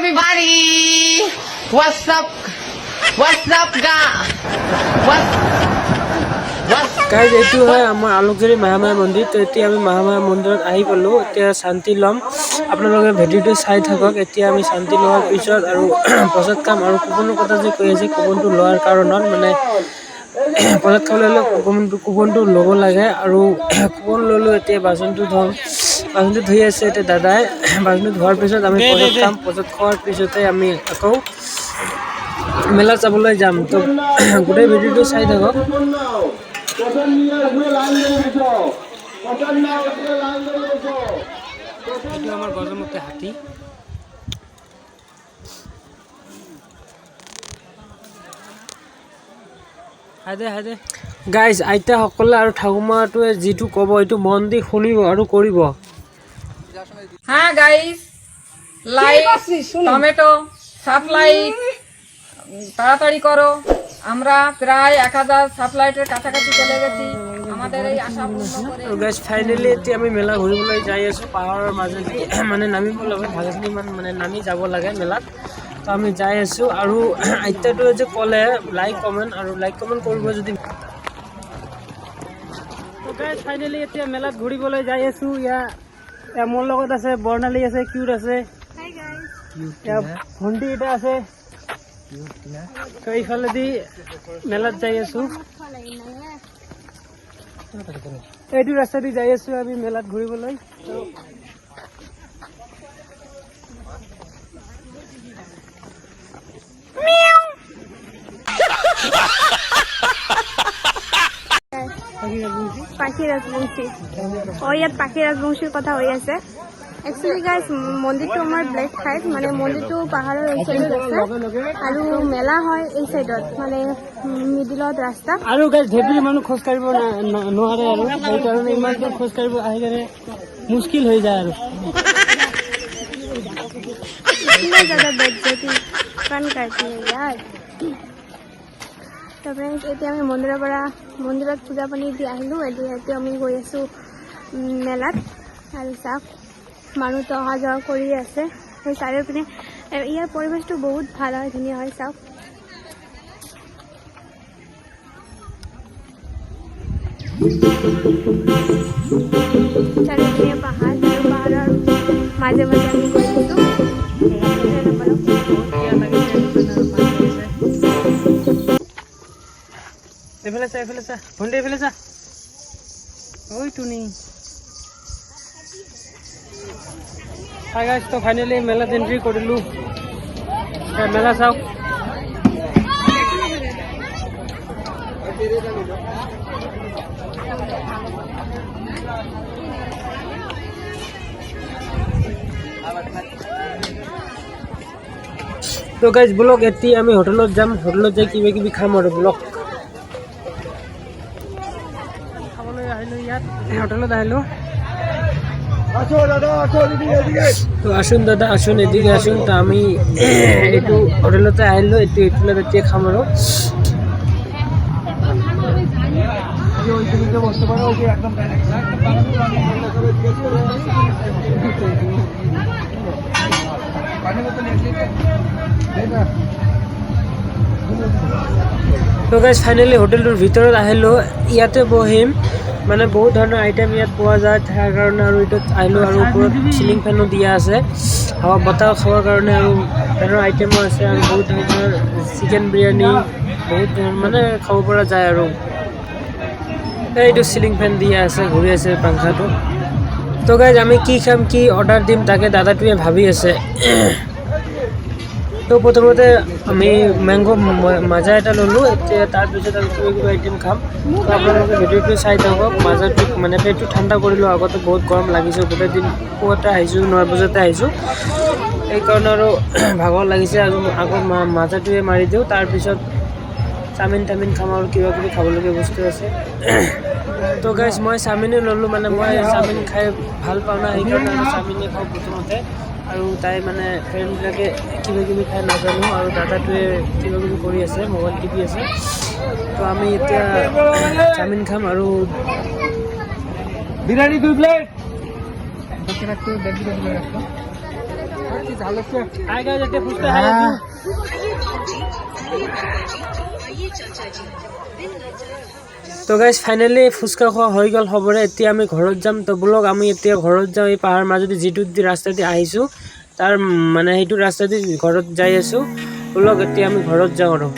everybody. What's up? What's up, guys? Guys এইটো হয় আমাৰ আলোকজৰী মহামায়া মন্দিৰ। তো এতিয়া আমি মহামায়া মন্দিৰত আহি পালোঁ। এতিয়া শান্তি ল'ম, আপোনালোকে ভিডিঅ'টো চাই থাকক। এতিয়া আমি শান্তি লোৱাৰ পিছত আৰু প্ৰসাদ খাম। আৰু কুপনৰ কথা যে কৈ আছে, কুপনটো লোৱাৰ কাৰণত মানে প্ৰসাদ খাবলৈ হ'লে কুপনটো ল'ব লাগে। আৰু কুপন ল'লোঁ। এতিয়া বাচনটো ধুই আছে এতিয়া দাদাই। বাচনটো ধোৱাৰ পিছত আমি প্ৰসাদ খাম। প্ৰসাদ খোৱাৰ পিছতে আমি আকৌ মেলা চাবলৈ যাম। তো গোটেই ভিডিঅ'টো চাই থাকক। এইটো আমাৰ গজমুখী হাতী। গাইজ, আইতাসকলে আৰু ঠাকুমাটোৱে যিটো ক'ব এইটো মন দি শুনিব আৰু কৰিব। হ্যাঁ গাইস, লাইক টমেটো সাপ্লাইট তাড়াতাড়ি করো। আমরা প্রায় 1000 সাপ্লাইটের কাছাকাছি চলে গেছি। আমাদের এই আশা পূর্ণ করে গাইজ ফাইনেলি এতিয়া আমি মেলা ঘূৰিবলৈ যাই আছোঁ। পাহাৰৰ মাজেদি মানে নামিব লাগে, ভালেখিনিমান মানে নামি যাব লাগে মেলাত। তো আমি যাই আছোঁ। আৰু আইতাটোৱে যে ক'লে লাইক কমেণ্ট কৰিব যদি। তো গাইজ ফাইনেলি এতিয়া মেলাত ঘূৰিবলৈ যাই আছোঁ। ইয়াৰ মোৰ লগত আছে বৰ্ণালী আছে, কিউট আছে, ভণ্টি এটা আছে। তো এইফালেদি মেলাত যাই আছোঁ। এইটো ৰাস্তা দি যাই আছোঁ আমি মেলাত ঘূৰিবলৈ। পাখি ৰাজবংশী ইয়াত পাখি ৰাজবংশীৰ কথা হৈ আছে। একচুৱেলি গাইজ, মন্দিৰটো আমাৰ ব্লেক ঠাইত, মানে মন্দিৰটো পাহাৰৰ এই চাইডত আছে আৰু মেলা হয় এই চাইডত, মানে মিডিলত ৰাস্তা। আৰু গাইজ ধেপৰি মানুহ খোজ কাঢ়িব নোৱাৰে আৰু সেইকাৰণে ইমান দূৰ খোজ কাঢ়িব আহি কেনে মুস্কিল হৈ যায়। আৰু इतना ज़्यादा बैठ जाती फन करती है यार। तो फ्रेंड्स, এতিয়া আমি মন্দিৰত পূজা পানী দি আহিলোঁ। এতিয়া আমি গৈ আছোঁ মেলাত। আৰু চাওক, মানুহটো অহা যোৱা কৰি আছে সেই চাৰিওপিনে। ইয়াৰ পৰিৱেশটো বহুত ভাল হয়, ধুনীয়া হয়। চাওক, চাৰিওপিনে পাহাৰ আৰু পাহাৰৰ মাজে মাজে আমি গৈ আছোঁ। এইফালে চা ভণ্টি, এইফালে চা। ঐ টুনি। হাই গাইজ, তো ফাইনেলি মেলাত এন্ট্ৰি কৰিলোঁ। মেলা চাওক। তো গাইজ ব্লগ এতিয়া আমি হোটেলত যাম। হোটেলত যাই কিবা কিবি খাম আৰু ব্লগ খাবলৈ আহিলোঁ। ইয়াত হোটেলত আহিলোঁ। তো আসুন দাদা, আসুন এদিকে আসুন। তো আমি এইটো হোটেলতে আহিলোঁ। এইটো এতিয়া খাম আৰু তো গাইজ ফাইনেলি হোটেলটোৰ ভিতৰত আহিলোঁ। ইয়াতে বহিম, মানে বহুত ধৰণৰ আইটেম ইয়াত পোৱা যায় তাৰ কাৰণে আৰু এইটোত আহিলোঁ। আৰু ওপৰত চিলিং ফেনো দিয়া আছে বতাহ খাবৰ কাৰণে, আৰু ধৰণৰ আইটেমো আছে। আৰু বহুত ধৰণৰ চিকেন বিৰিয়ানী বহুত মানে খাব পৰা যায়। আৰু এইটো চিলিং ফেন দিয়া আছে, ঘূৰি আছে পাংখাটো। তো গাইজ আমি কি খাম, কি অৰ্ডাৰ দিম তাকে দাদাটোৱে ভাবি আছে। তো প্ৰথমতে আমি মেংগো মাজা এটা ল'লোঁ। এতিয়া তাৰপিছত আমি কিবা কিবা আইটেম খাম। তো আপোনালোকে ভিডিঅ'টো চাই থাকক। মাজাটো মানে পেটটো ঠাণ্ডা কৰিলোঁ। আগতে বহুত গৰম লাগিছে, গোটেই দিন পুৱাতে আহিছোঁ, 9 বজাতে আহিছোঁ। সেইকাৰণে আৰু ভাগৰ লাগিছে। আৰু আকৌ মাজাটোৱে মাৰি দিওঁ, তাৰপিছত চাওমিন খাম আৰু কিবা কিবি খাবলগীয়া বস্তু আছে। তো গাইজ মই চাওমিনে ল'লোঁ, মানে মই চাওমিন খাই ভাল পাওঁ না, সেইকাৰণে আমি চাওমিনে খাওঁ প্ৰথমতে। আৰু তাই মানে ফ্ৰেণ্ডবিলাকে কিবা কিবি খাই নাজানো, আৰু দাদাটোৱে কিবা কিবি কৰি আছে, মোবাইল টিপি আছে। তো আমি এতিয়া চাওমিন খাম আৰু বিরিয়ানি 2 প্লেট। হাই গাইজ এতিয়া ফুচকা খাই আছো তো গাইজ ফাইনেলি ফুচকা খোৱা হৈ গ'ল খবৰে এতিয়া আমি ঘৰত যাম তো ব্লগ আমি এতিয়া ঘৰত যাওঁ এই পাহাৰ মাজেদি যিটো ৰাস্তা দি আহিছোঁ তাৰ মানে সেইটো ৰাস্তা দি ঘৰত যাই আছোঁ ব্লগ এতিয়া আমি ঘৰত যাওঁ আৰু